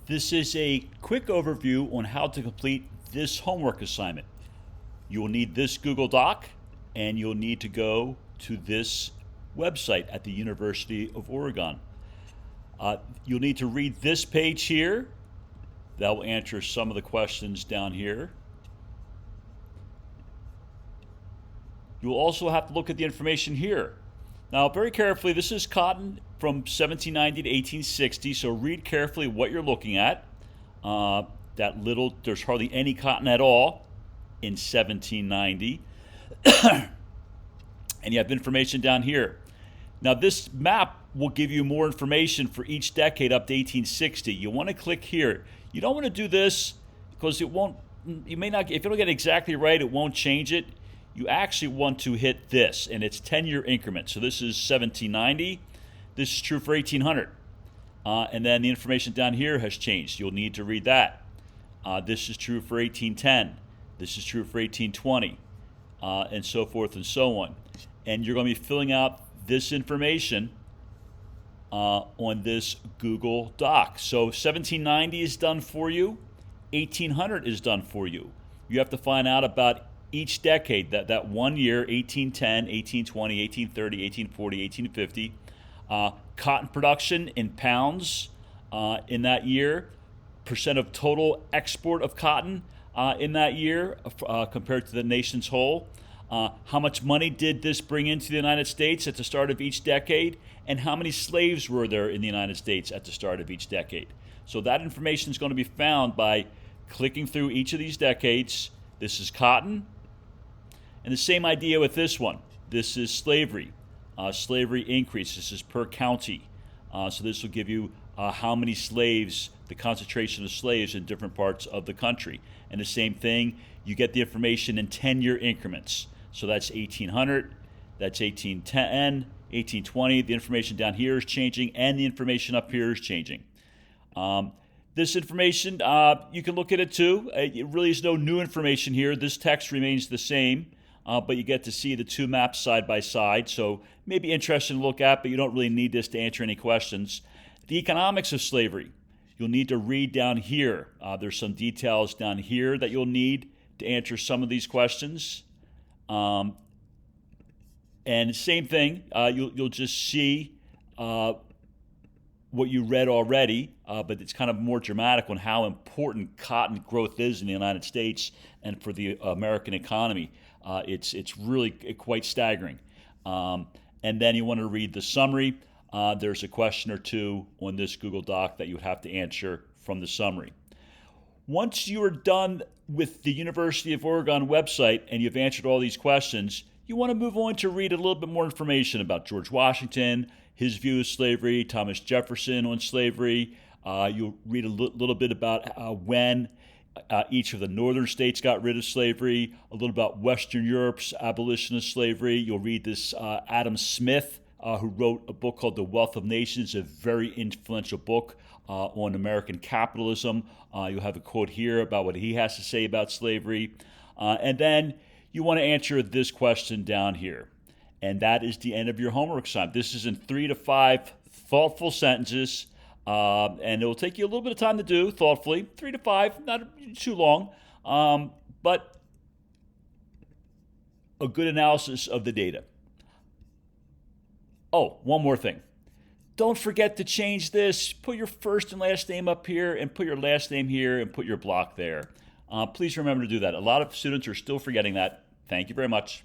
This is a quick overview on how to complete this homework assignment. You will need this Google Doc, and you'll need to go to this website at the University of Oregon. You'll need to read this page here. That will answer some of the questions down here. You'll also have to look at the information here. Now, very carefully, this is cotton from 1790 to 1860, so read carefully what you're looking at. There's hardly any cotton at all in 1790. And you have information down here. Now, this map will give you more information for each decade up to 1860. You want to click here. You don't want to do this because if you don't get it exactly right, it won't change it. You actually want to hit this, and it's 10-year increments. So this is 1790. This is true for 1800. And then the information down here has changed. You'll need to read that. This is true for 1810. This is true for 1820, and so forth and so on. And you're going to be filling out this information on this Google Doc. So 1790 is done for you. 1800 is done for you. You have to find out about each decade, that 1 year, 1810, 1820, 1830, 1840, 1850. Cotton production in pounds in that year, percent of total export of cotton in that year compared to the nation's whole. How much money did this bring into the United States at the start of each decade, and how many slaves were there in the United States at the start of each decade? So that information is going to be found by clicking through each of these decades. This is cotton. And the same idea with this one. This is slavery. Slavery increase. This is per county. So this will give you how many slaves, the concentration of slaves in different parts of the country. And the same thing, you get the information in 10-year increments. So that's 1800, that's 1810, 1820. The information down here is changing, and the information up here is changing. This information, you can look at it too. It really is no new information here. This text remains the same. But you get to see the two maps side by side, so maybe interesting to look at, but you don't really need this to answer any questions. The economics of slavery, you'll need to read down here. There's some details down here that you'll need to answer some of these questions. And same thing, you'll just see what you read already, but it's kind of more dramatic on how important cotton growth is in the United States and for the American economy. It's really quite staggering. And then you want to read the summary. There's a question or two on this Google Doc that you would have to answer from the summary. Once you are done with the University of Oregon website and you've answered all these questions, you want to move on to read a little bit more information about George Washington, his view of slavery, Thomas Jefferson on slavery. You'll read a little bit about when each of the northern states got rid of slavery, a little about Western Europe's abolition of slavery. You'll read this Adam Smith, who wrote a book called The Wealth of Nations, a very influential book on American capitalism. You'll have a quote here about what he has to say about slavery. And then you want to answer this question down here. And that is the end of your homework assignment. This is in 3 to 5 thoughtful sentences. And it will take you a little bit of time to do thoughtfully, 3 to 5, not too long, but a good analysis of the data. Oh, one more thing. Don't forget to change this. Put your first and last name up here and put your last name here and put your block there. Please remember to do that. A lot of students are still forgetting that. Thank you very much.